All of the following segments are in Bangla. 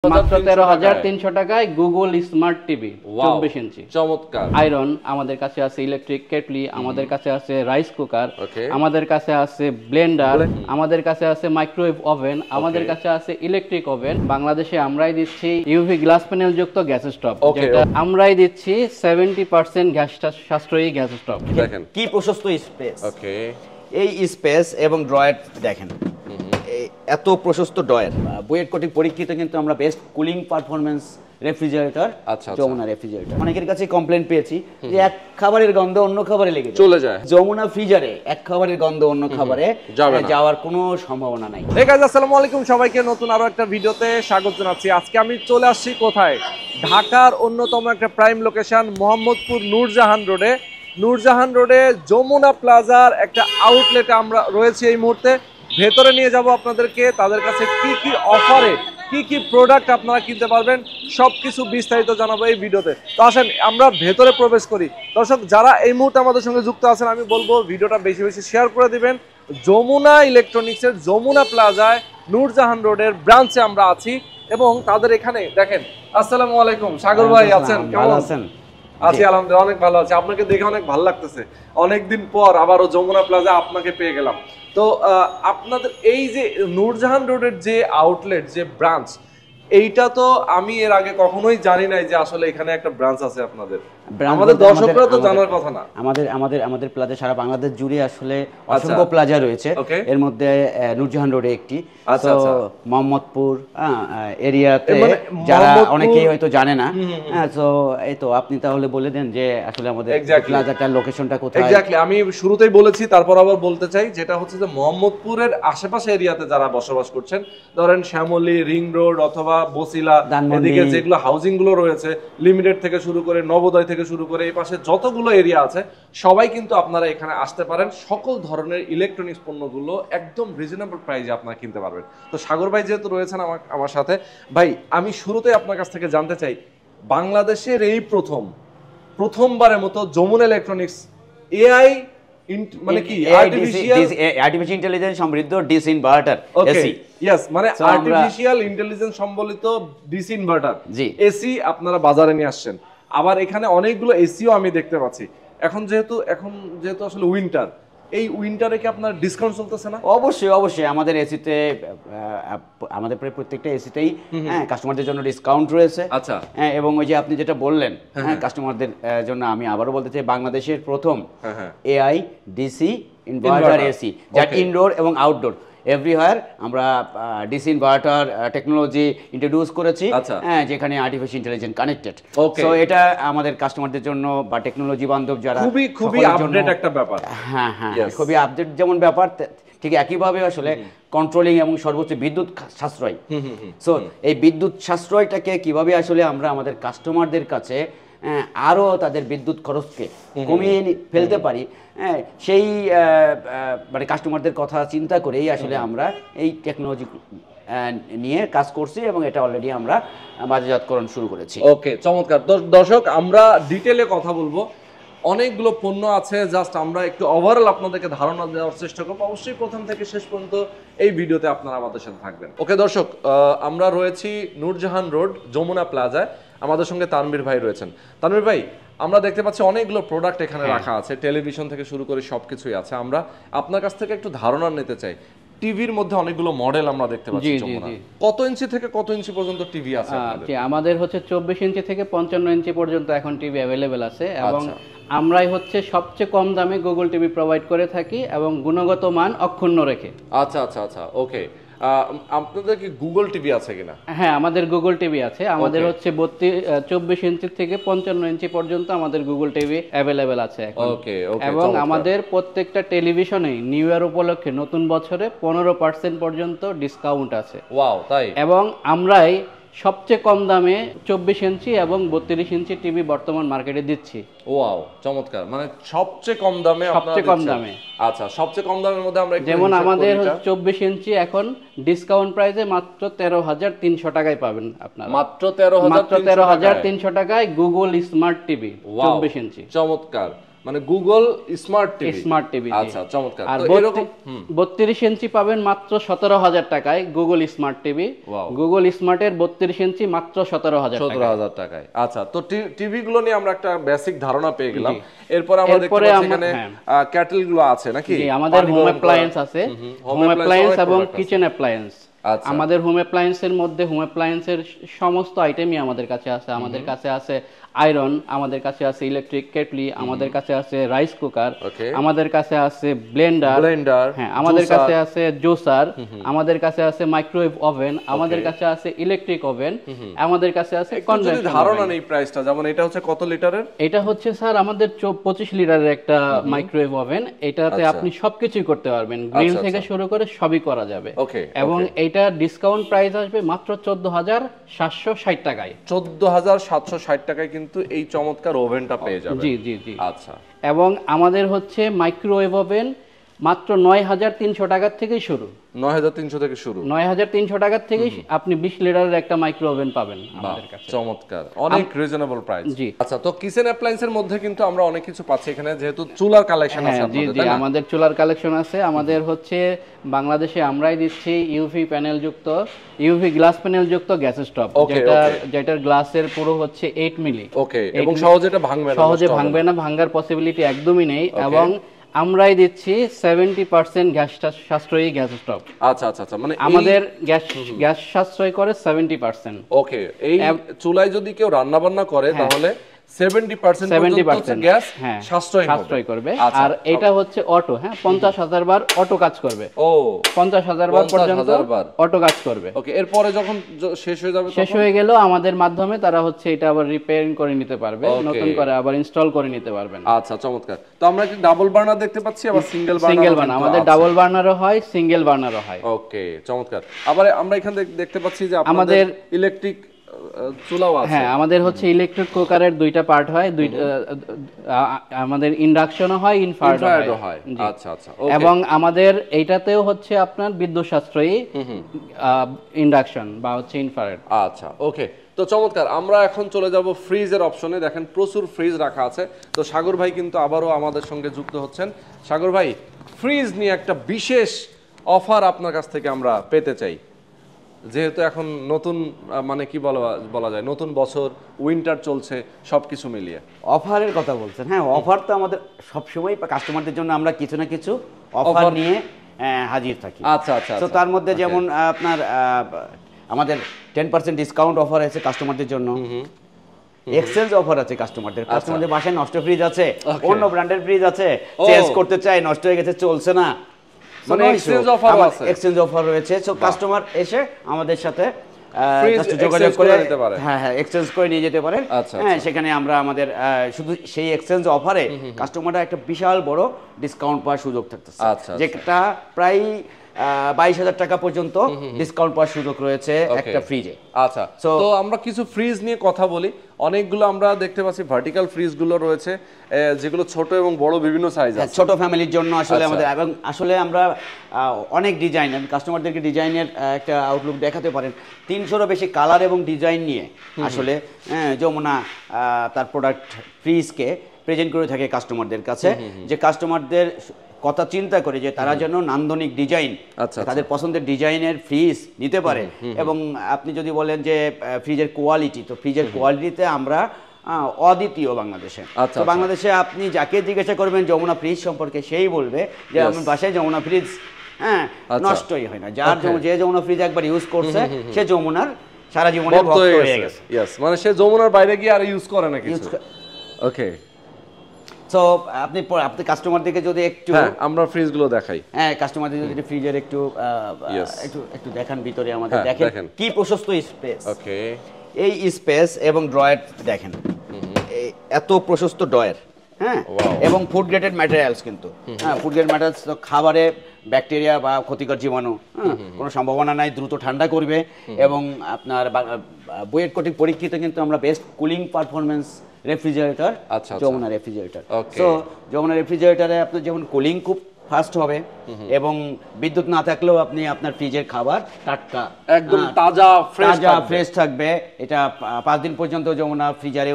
মাত্র 13,300 টাকায় গুগল স্মার্ট টিভি 24 ইঞ্চি। চমৎকার। আয়রন আমাদের কাছে আছে, ইলেকট্রিক কেটলি আমাদের কাছে আছে, রাইস কুকার আমাদের কাছে আছে, ব্লেন্ডার আমাদের কাছে আছে, মাইক্রোওয়েভ ওভেন আমাদের কাছে আছে, ইলেকট্রিক ওভেন। বাংলাদেশে আমরাই দিচ্ছি ইউভি গ্লাস প্যানেল যুক্ত গ্যাস স্টোভ, যেটা আমরাই দিচ্ছি 70% গ্যাস সাশ্রয়ী গ্যাস স্টোভ। দেখেন কি প্রশস্ত স্পেস। ওকে, এই স্পেস এবং ড্রয়ার দেখেন, এত প্রশস্ত ড্রয়ার। বুয়েট কর্তৃক পরীক্ষিত কিন্তু আমরা best cooling performance refrigerator, Jamuna refrigerator. অনেকের কাছে কমপ্লেন পেয়েছি যে এক খাবারের গন্ধ অন্য খাবারে লেগে চলে যায়। যমুনা ফ্রিজারে এক খাবারের গন্ধ অন্য খাবারে যাওয়ার কোনো সম্ভাবনা নাই। হে গাইস, আসসালামু আলাইকুম, সবাইকে নতুন আরো একটা ভিডিওতে স্বাগত জানাচ্ছি। আজকে আমি চলে আসছি কোথায়? ঢাকার অন্যতম একটা প্রাইম লোকেশন মোহাম্মদপুর নূরজাহান রোডে যমুনা প্লাজার একটা আউটলেটে আমরা রয়েছি এই মুহূর্তে। ভেতরে নিয়ে যাব আপনাদেরকে, তাদের কাছে কি কি অফারে কি কি প্রোডাক্ট আপনারা কিনতে পারবেন সবকিছু বিস্তারিত জানাবো এই ভিডিওতে। তো আসেন আমরা ভেতরে প্রবেশ করি। দর্শক যারা এই মুহূর্তে আমাদের সঙ্গে যুক্ত আছেন, আমি বলবো ভিডিওটা বেশি বেশি শেয়ার করে দিবেন। যমুনা ইলেকট্রনিক্সের যমুনা প্লাজায় নূরজাহান রোডের ব্রাঞ্চে আমরা আছি এবং তাদের এখানে দেখেন। আসসালামু আলাইকুম, সাগর ভাই আছেন? কেমন আছেন? আছি আলহামদুলিল্লাহ, অনেক ভালো আছি। আপনাকে দেখে অনেক ভালো লাগতেছে, অনেকদিন পর আবারও যমুনা প্লাজা আপনাকে পেয়ে গেলাম। তো আপনাদের এই যে নূরজাহান রোডের যে আউটলেট, যে ব্রাঞ্চ, এইটা তো আমি এর আগে কখনোই জানি নাই যে আসলে এখানে একটা ব্রাঞ্চ আছে আপনাদের। আমাদের দর্শকরা তো জানার কথা না। আমাদের প্লাজা সারা বাংলাদেশ জুড়ে আসলে অসংখ্য প্লাজা রয়েছে। এর মধ্যে নূরজাহান রোডে একটি, মোহাম্মদপুর এরিয়াতে যারা অনেকেই হয়তো জানে না। তো এই তো আপনি তাহলে বলে দেন যে আসলে আমাদের প্লাজাটার লোকেশনটা কোথায়। এক্স্যাক্টলি, আমি শুরুতেই বলেছি, তারপর আবার বলতে চাই, যেটা হচ্ছে যে মোহাম্মদপুরের আশেপাশে এরিয়াতে যারা বসবাস করছেন, ধরেন শ্যামলী, রিং রোড অথবা বসিলা, এদিকে যেগুলো হাউজিং গুলো রয়েছে, লিমিটেড থেকে শুরু করে নবোদয় থেকে শুরু করে এই পাশে যতগুলো এরিয়া আছে, সবাই কিন্তু আপনারা এখানে আসতে পারেন। সকল ধরনের ইলেকট্রনিক্স পণ্যগুলো একদম রিজনেবল প্রাইসে আপনারা কিনতে পারবেন। তো সাগর ভাই যেহেতু রয়েছেন আমার সাথে, ভাই আমি শুরুতেই আপনার কাছ থেকে জানতে চাই, বাংলাদেশের এই প্রথমবারের মতো যমুনা ইলেকট্রনিক্স এআই মানে কি আর্টিফিশিয়াল ইন্টেলিজেন্স সমৃদ্ধ ডিসি ইনভার্টার এসি, यस মানে আর্টিফিশিয়াল ইন্টেলিজেন্স সম্বলিত ডিসি ইনভার্টার এসি আপনারা বাজারে নিয়ে আসছেন। আবার এখানে অনেকগুলো এসিও আমি দেখতে পাচ্ছি। এখন যেহেতু আসলে উইন্টার, এই উইন্টারে কি আপনার ডিসকাউন্ট চলতেছে না? অবশ্যই আমাদের এসিতে, আমাদের প্রায় প্রত্যেকটা এসিতেই কাস্টমারদের জন্য ডিসকাউন্ট রয়েছে। আচ্ছা, এবং ওই যে আপনি যেটা বললেন কাস্টমারদের জন্য, আমি আবারও বলতে চাই, বাংলাদেশের প্রথম এআই ডিসি ইনভার্টার এসি, যা ইনডোর এবং আউটডোর এভরিওয়্যার আমরা ডিসি ইনভার্টার টেকনোলজি ইন্ট্রোডিউস করেছি, যেখানে আর্টিফিশিয়াল ইন্টেলিজেন্স কানেক্টেড। সো এটা আমাদের কাস্টমারদের জন্য বা টেকনোলজি বান্ধব যারা, খুবই আপডেট একটা ব্যাপার। হ্যাঁ, খুবই আপডেট যেমন ব্যাপার, ঠিক একইভাবে আসলে কন্ট্রোলিং এবং সর্বোচ্চ বিদ্যুৎ সাশ্রয়। সো এই বিদ্যুৎ সাশ্রয়টাকে কিভাবে আসলে আমরা আমাদের কাস্টমারদের কাছে আরও তাদের বিদ্যুৎ খরচকে কমিয়ে ফেলতে পারি, সেই মানে কাস্টমারদের কথা চিন্তা করেই আসলে আমরা এই টেকনোলজি নিয়ে কাজ করছি এবং এটা অলরেডি আমরা বাজারজাতকরণ শুরু করেছি। ওকে, চমৎকার। দর্শক আমরা ডিটেলে কথা বলবো, অনেকগুলো পণ্য আছে, জাস্ট আমরা একটু ওভারঅল আপনাদেরকে ধারণা দেওয়ার চেষ্টা করবো। অবশ্যই প্রথম থেকে শেষ পর্যন্ত এই ভিডিওতে আপনারা আমাদের সাথে থাকবেন। ওকে দর্শক, আমরা রয়েছি নূরজাহান রোড যমুনা প্লাজায়। আমাদের সঙ্গে তানভীর ভাই রয়েছেন। তানভীর ভাই, আমরা দেখতে পাচ্ছি অনেকগুলো প্রোডাক্ট এখানে রাখা আছে, টেলিভিশন থেকে শুরু করে সবকিছুই আছে। আমরা আপনার কাছ থেকে একটু ধারণা নিতে চাই। টিভির মধ্যে অনেকগুলো মডেল আমরা দেখতে পাচ্ছি। কত ইঞ্চি থেকে কত ইঞ্চি পর্যন্ত টিভি আছে? আমাদের হচ্ছে 24 ইঞ্চি থেকে 55 ইঞ্চি পর্যন্ত এখন টিভি অ্যাভেলেবেল আছে এবং আমরাই হচ্ছে সবচেয়ে কম দামে গুগল টিভি প্রোভাইড করে থাকি এবং গুণগত মান অক্ষুণ্ণ রেখে। আচ্ছা, ওকে। আপনাদের কি গুগল টিভি আছে কিনা? হ্যাঁ, আমাদের গুগল টিভি আছে। আমাদের হচ্ছে 24 ইঞ্চি থেকে 55 ইঞ্চি পর্যন্ত আমাদের গুগল টিভি অ্যাভেলেবেল আছে এখন। এবং আমাদের প্রত্যেকটা টেলিভিশনে নিউ ইয়ার উপলক্ষে নতুন বছরে 15% পর্যন্ত ডিসকাউন্ট আছে। ওয়াও, তাই? এবং আমরাই সবচেয়ে কম দামে 24 ইঞ্চি এবং 32 ইঞ্চি টিভি বর্তমান মার্কেটে দিচ্ছি। ওয়াও, চমৎকার। মানে সবচেয়ে কম দামে আচ্ছা, সবচেয়ে কম দামের মধ্যে আমরা যেমন আমাদের 24 ইঞ্চি এখন ডিসকাউন্ট প্রাইসে মাত্র 13,300 টাকায় পাবেন আপনারা। মাত্র 13,300 টাকায় গুগল স্মার্ট টিভি 24 ইঞ্চি। চমৎকার। মানে Google smart TV. Smart TV, আচ্ছা চমৎকার। আর তো এরকম 32 ইঞ্চি পাবেন মাত্র 17,000 টাকায় গুগল স্মার্ট টিভি। গুগল স্মার্টের 32 ইঞ্চি মাত্র 17,000 টাকায়। আচ্ছা, তো টিভি গুলো নিয়ে আমরা একটা বেসিক ধারণা পেয়ে গেলাম। এরপরে আমরা দেখতে পাচ্ছি এখানে ক্যাটেল গুলো আছে নাকি? আমাদের হোম অ্যাপ্লায়েন্স আছে, হোম অ্যাপ্লায়েন্স এবং কিচেন অ্যাপ্লায়েন্স। আমাদের হোম অ্যাপ্লায়েন্সের মধ্যে হোম অ্যাপ্লায়েন্সের সমস্ত আইটেমই আমাদের কাছে আছে। আমাদের কাছে আছে আয়রন, আমাদের কাছে আছে ইলেকট্রিক কেটলি, আমাদের কাছে আছে রাইস কুকার, আমাদের কাছে আছে ব্লেন্ডার, হ্যাঁ আমাদের কাছে আছে জুসার, আমাদের কাছে আছে মাইক্রোওয়েভ ওভেন, আমাদের কাছে আছে ইলেকট্রিক ওভেন, আমাদের কাছে আছে কনভেনশনাল। ধারণা নেই প্রাইসটা, যেমন এটা হচ্ছে কত লিটারের? এটা হচ্ছে স্যার আমাদের 25 লিটারের একটা মাইক্রোওয়েভ ওভেন। এটাতে আপনি সবকিছুই করতে পারবেন, গ্রিল থেকে শুরু করে সবই করা যাবে। এবং এটা ডিসকাউন্ট প্রাইস আসবে মাত্র 14,760 টাকায়। 14,760 টাকায় কিন্তু এই চমৎকার ওভেনটা পেয়ে যাবেন। জি জি জি। আচ্ছা, এবং আমাদের হচ্ছে মাইক্রোওয়েভ ওভেন মাত্র 9,300 টাকা থেকে শুরু। 9,300 থেকে শুরু। 9,300 টাকা থেকে আপনি 20 লিটারের একটা মাইক্রো ওভেন পাবেন আমাদের কাছে। চমৎকার, অনেক রিজনেবল প্রাইস। জি। আচ্ছা, তো কিচেন অ্যাপ্লায়েন্সের মধ্যে কিন্তু আমরা অনেক কিছু পাচ্ছি এখানে, যেহেতু চুলার কালেকশন আছে আপনাদের। জি জি, আমাদের চুলার কালেকশন আছে। আমাদের হচ্ছে বাংলাদেশে আমরাই দিচ্ছি ইউভি প্যানেল যুক্ত, ইউভি গ্লাস প্যানেল যুক্ত গ্যাস স্টোভ, যেটার গ্লাসের পুরো হচ্ছে 8 মিলি। ওকে, এবং সহজে এটা ভাঙবে না, সহজে ভাঙবে না, ভাঙার পসিবিলিটি একদমই নেই। এবং আমরাই দিচ্ছি 70% গ্যাস সাশ্রয়ী গ্যাস স্টোভ। আচ্ছা আচ্ছা আচ্ছা, মানে আমাদের গ্যাস সাশ্রয় করে 70%। ওকে, এই চুলায় যদি কেউ রান্না বান্না করে তাহলে 70% গ্যাস সাশ্রয় করবে। আর এটা হচ্ছে অটো, হ্যাঁ 50,000 বার অটো কাজ করবে। ও 50,000 বার পর্যন্ত অটো কাজ করবে। ওকে, এরপরে যখন শেষ হয়ে গেল আমাদের মাধ্যমে তারা হচ্ছে এটা আবার রিপেয়ারিং করে নিতে পারবে, নতুন করে আবার ইনস্টল করে নিতে পারবেন। আচ্ছা চমৎকার। তো আমরা কি ডাবল বার্নার দেখতে পাচ্ছি, আবার সিঙ্গেল বার্নার। আমাদের ডাবল বার্নারও হয়, সিঙ্গেল বার্নারও হয়। ওকে চমৎকার। আবার আমরা এখানে দেখতে পাচ্ছি যে আমাদের ইলেকট্রিক চুলাও আছে। হ্যাঁ, আমাদের হচ্ছে ইলেকট্রিক কুকারের দুইটা পার্ট হয়, আমাদের ইন্ডাকশনও হয়, ইনফ্রারেডও হয়। আচ্ছা আচ্ছা। এবং আমাদের এইটাতেও হচ্ছে আপনার বিদ্যুৎ সাশ্রয়ী ইন্ডাকশন বা হচ্ছে ইনফ্রারেড। আচ্ছা ওকে, তো চমৎকার। আমরা এখন চলে যাব ফ্রিজের অপশনে। দেখেন প্রচুর ফ্রিজ রাখা আছে। তো সাগর ভাই কিন্তু আবারও আমাদের সঙ্গে যুক্ত হচ্ছেন। সাগর ভাই, ফ্রিজ নিয়ে একটা বিশেষ অফার আপনার কাছ থেকে আমরা পেতে চাই, যেহেতু এখন নতুন মানে কি বলা যায়, নতুন বছর, উইন্টার চলছে, সবকিছু মিলিয়ে অফারের কথা বলছেন। হ্যাঁ, অফার তো আমাদের সবসময় কাস্টমারদের জন্য আমরা কিছু না কিছু অফার নিয়ে হাজির থাকি। আচ্ছা আচ্ছা। তো তার মধ্যে যেমন আপনার আমাদের 10% ডিসকাউন্ট অফার আছে কাস্টমারদের জন্য, এক্সচেঞ্জ অফার আছে কাস্টমারদের বাসায় নষ্ট ফ্রিজ আছে, অন্য ব্র্যান্ডের ফ্রিজ আছে, চেঞ্জ করতে চাই, নষ্ট হয়ে গেছে, চলছে না, মানে এক্সচেঞ্জ অফার আছে। এক্সচেঞ্জ অফার রয়েছে। সো কাস্টমার এসে আমাদের সাথে যোগাযোগ করে নিতে পারে। হ্যাঁ হ্যাঁ, এক্সচেঞ্জ করে নিয়ে যেতে পারেন। হ্যাঁ, সেখানে আমরা আমাদের শুধু সেই এক্সচেঞ্জ অফারে কাস্টমাররা একটা বিশাল বড় ডিসকাউন্ট পাওয়ার সুযোগ থাকতেছে, যেটা প্রায় 22,000 টাকা পর্যন্ত ডিসকাউন্ট পাওয়ার সুযোগ রয়েছে একটা ফ্রিজে। আচ্ছা, তো আমরা কিছু ফ্রিজ নিয়ে কথা বলি। অনেকগুলো আমরা দেখতে পাচ্ছি ভার্টিক্যাল ফ্রিজ গুলো রয়েছে, যেগুলো ছোট এবং বড় বিভিন্ন সাইজ আছে, ছোট ফ্যামিলির জন্য আসলে আমাদের। এবং আসলে আমরা অনেক ডিজাইন, কাস্টমারদেরকে ডিজাইনের একটা আউটলুক দেখাতে পারেন। 300-এরও বেশি কালার এবং ডিজাইন নিয়ে আসলে যমুনা তার প্রোডাক্ট ফ্রিজকে প্রেজেন্ট করে থাকে কাস্টমারদের কাছে, যে কাস্টমারদের কথা চিন্তা করে যে তারা যেন নান্দনিক ডিজাইন, তাদের পছন্দের ডিজাইনের ফ্রিজ নিতে পারে। এবং আপনি যদি বলেন যে ফ্রিজের কোয়ালিটি, তো ফ্রিজের কোয়ালিটিতে আমরা অদ্বিতীয় বাংলাদেশে। তো বাংলাদেশে আপনি যাকে জিজ্ঞাসা করবেন যমুনা ফ্রিজ সম্পর্কে, সেই বলবে যে আমার বাসায় যমুনা ফ্রিজ নষ্টই হয় না। যে যমুনা ফ্রিজ একবার ইউজ করছে সে যমুনার সারা জীবনের ভক্ত হয়ে গেছে। মানে সে যমুনার বাইরে গিয়ে আর ইউজ করে না কিছু। ওকে, সো আপনি কাস্টমারদেরকে যদি একটু আমরা ফ্রিজগুলো দেখাই। হ্যাঁ, কাস্টমারদের যদি ফ্রিজের একটু দেখান ভিতরে আমাদের, দেখেন কি প্রশস্ত স্পেস। ওকে, এই স্পেস এবং ড্রয়ার দেখেন, এত প্রশস্ত ড্রয়ার। হ্যাঁ, এবং ফুড গ্রেডেড ম্যাটেরিয়ালস কিন্তু। হ্যাঁ, ফুড গ্রেড ম্যাটেরিয়ালস তো খাবারে ব্যাকটেরিয়া বা ক্ষতিকর জীবাণু কোনো সম্ভাবনা নাই, দ্রুত ঠান্ডা করবে। এবং আপনার বুয়েট কোটিং পরীক্ষিত কিন্তু আমরা best cooling performance refrigerator Jamuna refrigerator. So Jamuna রেফ্রিজারেটরে আপনার যেমন কুলিং খুব ফাস্ট হবে, এবং বিদ্যুৎ না থাকলেও আপনি আপনার ফ্রিজের খাবার টাটকা একদম তাজা ফ্রেশ থাকবে। এটা 5 দিন পর্যন্ত যমুনা ফ্রিজারে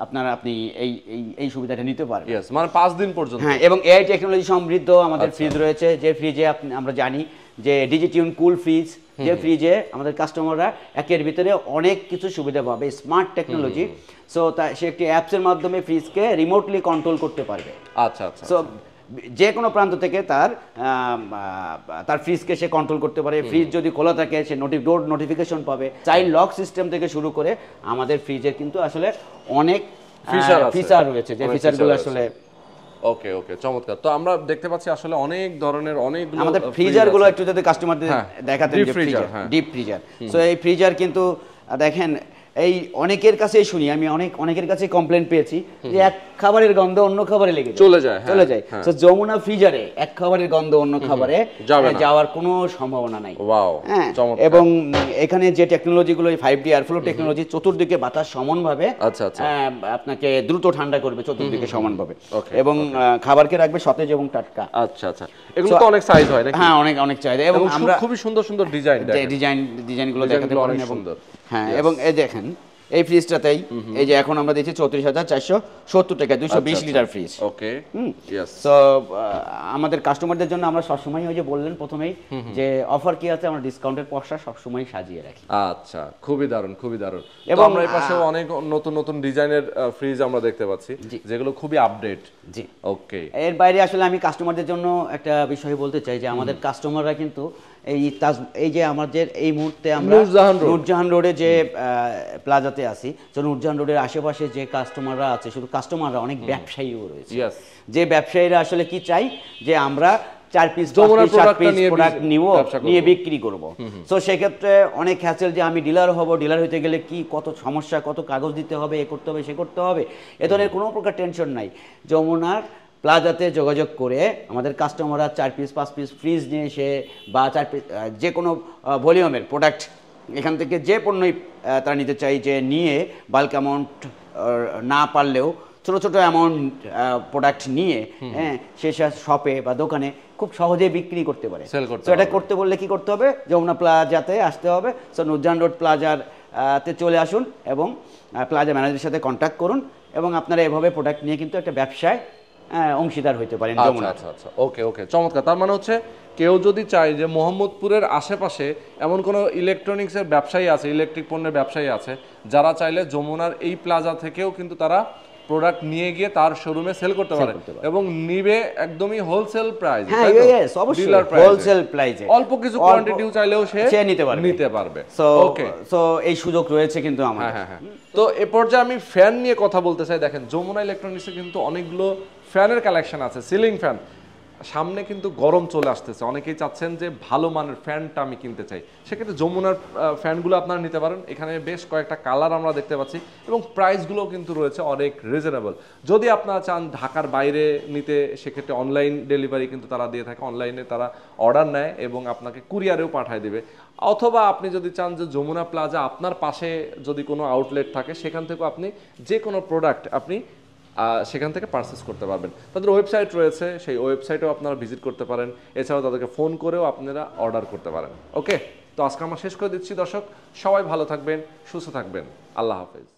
আপনি এই এই এই সুবিধাটা নিতে পারবেন। ইয়েস, মানে 5 দিন পর্যন্ত। হ্যাঁ, এবং এআই টেকনোলজি সমৃদ্ধ আমাদের ফ্রিজ রয়েছে, যে ফ্রিজে আমরা জানি যে ডিজিটিউন কুল ফ্রিজ, যে ফ্রিজে আমাদের কাস্টমাররা একের ভিতরে অনেক কিছু সুবিধা পাবে, স্মার্ট টেকনোলজি। সো সে একটি অ্যাপসের মাধ্যমে ফ্রিজকে রিমোটলি কন্ট্রোল করতে পারবে। আচ্ছা আচ্ছা। সো যে কোনো প্রান্ত থেকে তার ফ্রিজকে সে কন্ট্রোল করতে পারে। ফ্রিজ যদি খোলা থাকে সে ডোর নোটিফিকেশন পাবে। চাইল্ড লক সিস্টেম থেকে শুরু করে আমাদের ফ্রিজের কিন্তু আসলে অনেক ফিচার রয়েছে, যে ফিচারগুলো আসলে ওকে ওকে, চমৎকার। তো আমরা দেখতে পাচ্ছি আসলে অনেক ধরনের অনেকগুলো আমাদের ফ্রিজারগুলো একটু যদি কাস্টমারদের দেখাতেন, যে ফ্রিজার, ডিপ ফ্রিজার। সো এই ফ্রিজার কিন্তু দেখেন, এই অনেকের কাছেই শুনি, আমি অনেকের কাছে কমপ্লেন পেয়েছি যে এক খাবারের গন্ধ অন্য খাবারে লেগে চলে যায়। তো যমুনা ফ্রিজারে এক খাবারের গন্ধ অন্য খাবারে যাওয়ার কোনো সম্ভাবনা নাই। হ্যাঁ, এবং এখানে যে টেকনোলজিগুলো 5D এয়ারফ্লো টেকনোলজি, চতুর্দিকে বাতাস সমানভাবে আপনাকে দ্রুত ঠান্ডা করবে, চতুর্দিকে সমানভাবে, এবং খাবারকে রাখবে সতেজ এবং টাটকা। আচ্ছা আচ্ছা, এগুলো তো অনেক সাইজ হয় নাকি? হ্যাঁ, অনেক চাহিদা, এবং আমরা খুবই সুন্দর সুন্দর ডিজাইনগুলো দেখাতে পারেন। এবং হ্যাঁ, এবং এই দেখেন এই ফ্রিজটাতেই এই যে এখন আমরা দিচ্ছি 34,470 টাকা 220 লিটার ফ্রিজ। ওকে, ইয়েস। সো আমাদের কাস্টমারদের জন্য আমরা সবসময় ওই যে বললেন প্রথমেই যে অফার কি আছে, আমরা ডিসকাউন্টের পয়সা সবসময় সাজিয়ে রাখি। আচ্ছা, খুবই দারুণ, খুবই দারুণ। এবং আমরা এই পাশেও অনেক নতুন নতুন ডিজাইনের ফ্রিজ আমরা দেখতে পাচ্ছি, যেগুলো খুবই আপডেট। জি, ওকে। এর বাইরে আসলে আমি কাস্টমারদের জন্য একটা বিষয় বলতে চাই যে আমাদের কাস্টমাররা কিন্তু এই যে আমাদের এই মুহূর্তে আমরা নূরজাহান রোডে যে প্লাজাতে আছি, তো নূরজাহান রোডের আশেপাশে যে কাস্টমাররা আছে, শুধু কাস্টমাররা অনেক ব্যবসায়ীও রয়েছে। যে ব্যবসায়ীরা আসলে কি চাই, যে আমরা 4 পিস 7 পিস প্রোডাক্ট নিয়ে বিক্রি করব। সো সেক্ষেত্রে অনেক হ্যাসেল, যে আমি ডিলার হব, ডিলার হইতে গেলে কি কত সমস্যা, কত কাগজ দিতে হবে, এ করতে হবে, সে করতে হবে, এ ধরনের কোনো প্রকার টেনশন নাই। যমুনার প্লাজাতে যোগাযোগ করে আমাদের কাস্টমাররা 4 পিস 5 পিস ফ্রিজ নিয়ে এসে, বা 4 পিস যে কোনো ভলিউমের প্রোডাক্ট এখান থেকে যে পণ্যই তারা নিতে চাই, যে নিয়ে বাল্ক অ্যামাউন্ট না পারলেও ছোটো ছোটো অ্যামাউন্ট প্রোডাক্ট নিয়ে সে শপে বা দোকানে খুব সহজেই বিক্রি করতে পারে। তো এটা করতে বললে কি করতে হবে, যমুনা প্লাজাতে আসতে হবে। সো নূরজাহান রোড প্লাজাতে চলে আসুন এবং প্লাজা ম্যানেজারের সাথে কন্ট্যাক্ট করুন, এবং আপনারা এভাবে প্রোডাক্ট নিয়ে কিন্তু একটা ব্যবসায় অংশীদার হইতে পারেন। আচ্ছা আচ্ছা, ওকে ওকে, চমৎকার। তার মানে হচ্ছে কেউ যদি চায় যে মোহাম্মদপুরের আশেপাশে এমন কোনো ইলেকট্রনিক্সের ব্যবসায়ী আছে, ইলেকট্রিক পণ্যের ব্যবসায়ী আছে, যারা চাইলে যমুনার এই প্লাজা থেকেও কিন্তু তারা প্রোডাক্ট নিয়ে গিয়ে তার শোরুমে সেল করতে পারে, এবং নিবে একদমই হোলসেল প্রাইস, হোলসেল প্রাইসে, অল্প কিছু কোয়ান্টিটিও চাইলেও সে নিতে পারবে। ওকে, সো এই সুযোগ রয়েছে কিন্তু আমাদের। হ্যাঁ। তো এ পর্যায়ে আমি ফ্যান নিয়ে কথা বলতে চাই। দেখেন, যমুনা ইলেকট্রনিক্সে কিন্তু অনেকগুলো ফ্যানের কালেকশন আছে, সিলিং ফ্যান। সামনে কিন্তু গরম চলে আসতেছে, অনেকেই চাচ্ছেন যে ভালো মানের ফ্যানটা আমি কিনতে চাই, সেক্ষেত্রে যমুনার ফ্যানগুলো আপনারা নিতে পারেন। এখানে বেশ কয়েকটা কালার আমরা দেখতে পাচ্ছি, এবং প্রাইসগুলোও কিন্তু রয়েছে অনেক রিজনেবল। যদি আপনারা চান ঢাকার বাইরে নিতে, সেক্ষেত্রে অনলাইন ডেলিভারি কিন্তু তারা দিয়ে থাকে, অনলাইনে তারা অর্ডার নেয় এবং আপনাকে কুরিয়ারেও পাঠিয়ে দেবে। অথবা আপনি যদি চান যে যমুনা প্লাজা আপনার পাশে যদি কোনো আউটলেট থাকে, সেখান থেকেও আপনি যে কোনো প্রোডাক্ট আপনি সেখান থেকে পারচেস করতে পারবেন। তাদের ওয়েবসাইট রয়েছে, সেই ওয়েবসাইটেও আপনারা ভিজিট করতে পারেন। এছাড়াও তাদেরকে ফোন করেও আপনারা অর্ডার করতে পারেন। ওকে, তো আজকে আমরা শেষ করে দিচ্ছি। দর্শক সবাই ভালো থাকবেন, সুস্থ থাকবেন, আল্লাহ হাফেজ।